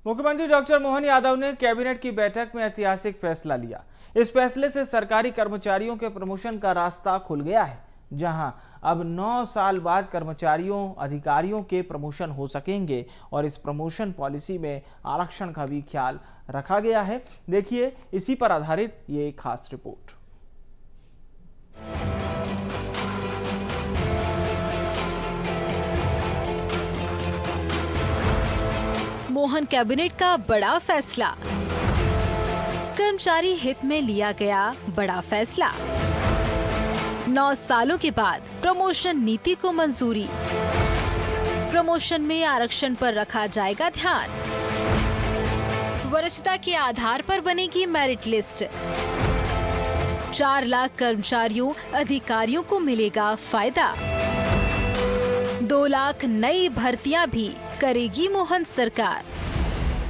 मुख्यमंत्री डॉक्टर मोहन यादव ने कैबिनेट की बैठक में ऐतिहासिक फैसला लिया। इस फैसले से सरकारी कर्मचारियों के प्रमोशन का रास्ता खुल गया है, जहां अब 9 साल बाद कर्मचारियों अधिकारियों के प्रमोशन हो सकेंगे और इस प्रमोशन पॉलिसी में आरक्षण का भी ख्याल रखा गया है। देखिए इसी पर आधारित ये एक खास रिपोर्ट। मोहन कैबिनेट का बड़ा फैसला। कर्मचारी हित में लिया गया बड़ा फैसला। 9 सालों के बाद प्रमोशन नीति को मंजूरी। प्रमोशन में आरक्षण पर रखा जाएगा ध्यान। वरिष्ठता के आधार पर बनेगी मेरिट लिस्ट। 4 लाख कर्मचारियों अधिकारियों को मिलेगा फायदा। 2 लाख नई भर्तियां भी करेगी मोहन सरकार।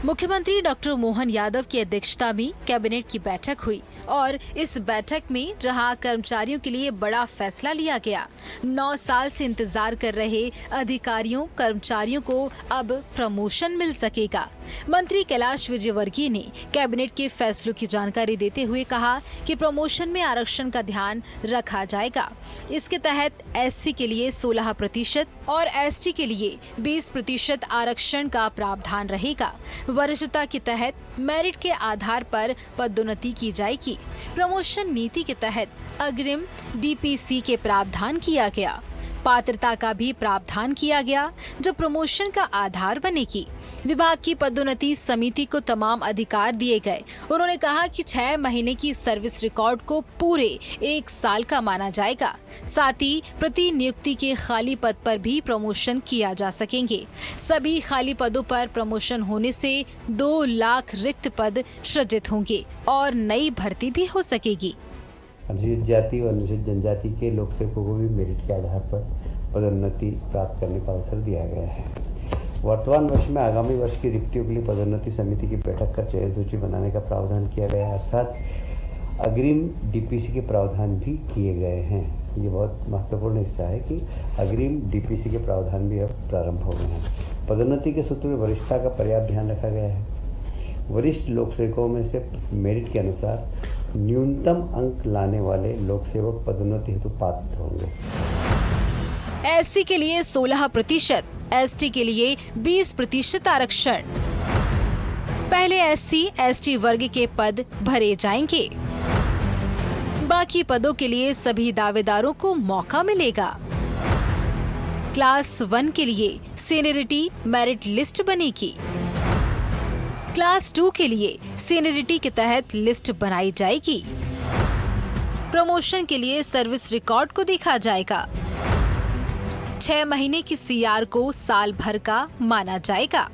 मुख्यमंत्री डॉक्टर मोहन यादव की अध्यक्षता में कैबिनेट की बैठक हुई और इस बैठक में जहां कर्मचारियों के लिए बड़ा फैसला लिया गया, 9 साल से इंतजार कर रहे अधिकारियों कर्मचारियों को अब प्रमोशन मिल सकेगा। मंत्री कैलाश विजयवर्गीय ने कैबिनेट के फैसलों की जानकारी देते हुए कहा कि प्रमोशन में आरक्षण का ध्यान रखा जाएगा। इसके तहत एससी के लिए 16% और एसटी के लिए 20% आरक्षण का प्रावधान रहेगा। वरिष्ठता के तहत मेरिट के आधार पर पदोन्नति की जाएगी। प्रमोशन नीति के तहत अग्रिम डीपीसी के प्रावधान किया गया। पात्रता का भी प्रावधान किया गया जो प्रमोशन का आधार बनेगी। विभाग की पदोन्नति समिति को तमाम अधिकार दिए गए। उन्होंने कहा कि 6 महीने की सर्विस रिकॉर्ड को पूरे 1 साल का माना जाएगा। साथ ही प्रति नियुक्ति के खाली पद पर भी प्रमोशन किया जा सकेंगे। सभी खाली पदों पर प्रमोशन होने से 2 लाख रिक्त पद सृजित होंगे और नई भर्ती भी हो सकेगी। अनुसूचित जाति और अनुसूचित जनजाति के लोक सेवकों को भी मेरिट के आधार पर पदोन्नति प्राप्त करने का अवसर दिया गया है। वर्तमान वर्ष में आगामी वर्ष की रिक्तियों के लिए पदोन्नति समिति की बैठक कर चयन सूची बनाने का प्रावधान किया गया है, अर्थात अग्रिम डीपीसी के प्रावधान भी किए गए हैं। ये बहुत महत्वपूर्ण हिस्सा है कि अग्रिम डीपीसी के प्रावधान भी अब प्रारंभ हो गए हैं। पदोन्नति के सूत्र में वरिष्ठता का पर्याप्त ध्यान रखा गया है। वरिष्ठ लोक सेवकों में से मेरिट के अनुसार न्यूनतम अंक लाने वाले लोक सेवक पदोन्नति हेतु पात्र होंगे। एससी के लिए 16%, एसटी के लिए 20% आरक्षण। पहले एससी एसटी वर्ग के पद भरे जाएंगे। बाकी पदों के लिए सभी दावेदारों को मौका मिलेगा। क्लास 1 के लिए सीनियरिटी मेरिट लिस्ट बनेगी। क्लास 2 के लिए सीनियरिटी के तहत लिस्ट बनाई जाएगी। प्रमोशन के लिए सर्विस रिकॉर्ड को देखा जाएगा। 6 महीने की सीआर को साल भर का माना जाएगा।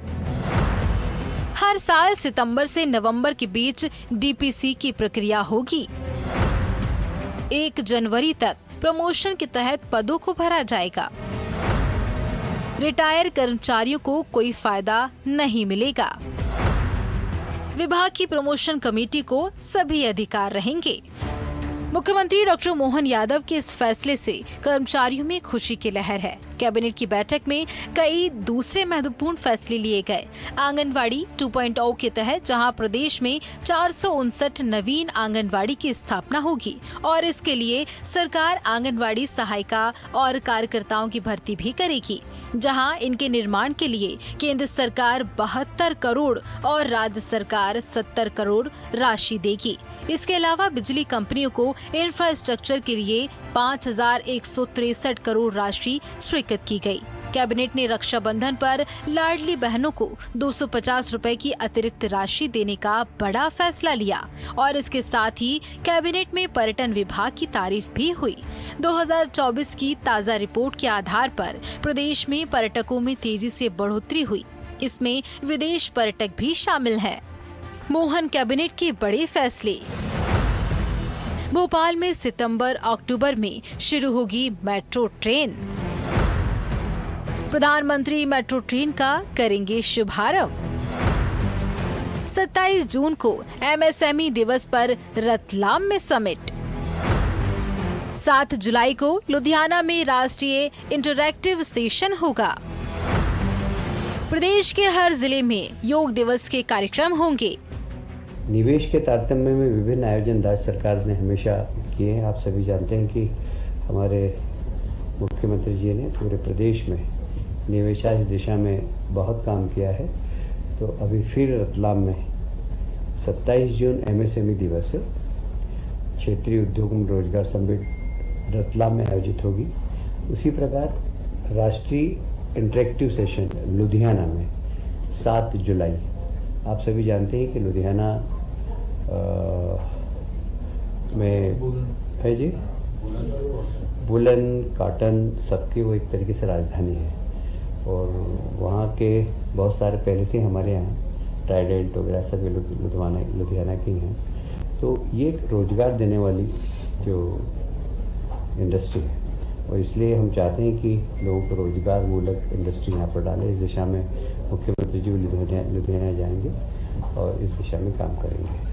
हर साल सितंबर से नवंबर के बीच डीपीसी की प्रक्रिया होगी। 1 जनवरी तक प्रमोशन के तहत पदों को भरा जाएगा। रिटायर कर्मचारियों को कोई फायदा नहीं मिलेगा। विभाग की प्रमोशन कमेटी को सभी अधिकार रहेंगे। मुख्यमंत्री डॉक्टर मोहन यादव के इस फैसले से कर्मचारियों में खुशी की लहर है। कैबिनेट की बैठक में कई दूसरे महत्वपूर्ण फैसले लिए गए। आंगनवाड़ी 2.0 के तहत जहां प्रदेश में 459 नवीन आंगनवाड़ी की स्थापना होगी और इसके लिए सरकार आंगनवाड़ी सहायिका और कार्यकर्ताओं की भर्ती भी करेगी, जहां इनके निर्माण के लिए केंद्र सरकार 72 करोड़ और राज्य सरकार 70 करोड़ राशि देगी। इसके अलावा बिजली कंपनियों को इंफ्रास्ट्रक्चर के लिए 5163 करोड़ राशि स्वीकृत की गई। कैबिनेट ने रक्षाबंधन पर लाडली बहनों को 250 रुपए की अतिरिक्त राशि देने का बड़ा फैसला लिया और इसके साथ ही कैबिनेट में पर्यटन विभाग की तारीफ भी हुई। 2024 की ताज़ा रिपोर्ट के आधार पर प्रदेश में पर्यटकों में तेजी से बढ़ोतरी हुई। इसमें विदेश पर्यटक भी शामिल हैं। मोहन कैबिनेट के बड़े फैसले। भोपाल में सितंबर अक्टूबर में शुरू होगी मेट्रो ट्रेन। प्रधानमंत्री मेट्रो ट्रेन का करेंगे शुभारंभ। 27 जून को एमएसएमई दिवस पर रतलाम में समिट। 7 जुलाई को लुधियाना में राष्ट्रीय इंटरैक्टिव सेशन होगा। प्रदेश के हर जिले में योग दिवस के कार्यक्रम होंगे। निवेश के तारतम्य में विभिन्न आयोजन राज्य सरकार ने हमेशा किए हैं। आप सभी जानते हैं कि हमारे मुख्यमंत्री जी ने पूरे प्रदेश में निवेशाश दिशा में बहुत काम किया है। तो अभी फिर रतलाम में 27 जून MSME दिवस है, क्षेत्रीय उद्योग एवं रोजगार समिट रतलाम में आयोजित होगी। उसी प्रकार राष्ट्रीय इंटरेक्टिव सेशन लुधियाना में 7 जुलाई। आप सभी जानते हैं कि लुधियाना में है जी, वुलन कॉटन सबकी वो एक तरीके से राजधानी है और वहाँ के बहुत सारे पहले से हमारे यहाँ ट्राइडेंट वगैरह सभी लुधियाना की हैं। तो ये एक रोजगार देने वाली जो इंडस्ट्री है और इसलिए हम चाहते हैं कि लोगों को रोजगार मूलक इंडस्ट्री यहाँ पर डालें। इस दिशा में मुख्यमंत्री जी लुधियाना जाएंगे और इस दिशा में काम करेंगे।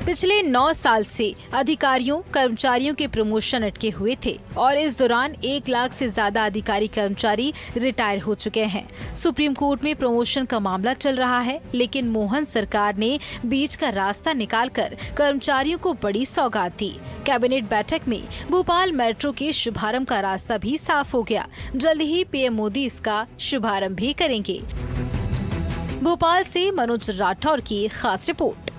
पिछले 9 साल से अधिकारियों कर्मचारियों के प्रमोशन अटके हुए थे और इस दौरान 1 लाख से ज्यादा अधिकारी कर्मचारी रिटायर हो चुके हैं। सुप्रीम कोर्ट में प्रमोशन का मामला चल रहा है, लेकिन मोहन सरकार ने बीच का रास्ता निकालकर कर्मचारियों को बड़ी सौगात दी। कैबिनेट बैठक में भोपाल मेट्रो के शुभारंभ का रास्ता भी साफ हो गया। जल्द ही PM मोदी इसका शुभारंभ भी करेंगे। भोपाल से मनोज राठौर की खास रिपोर्ट।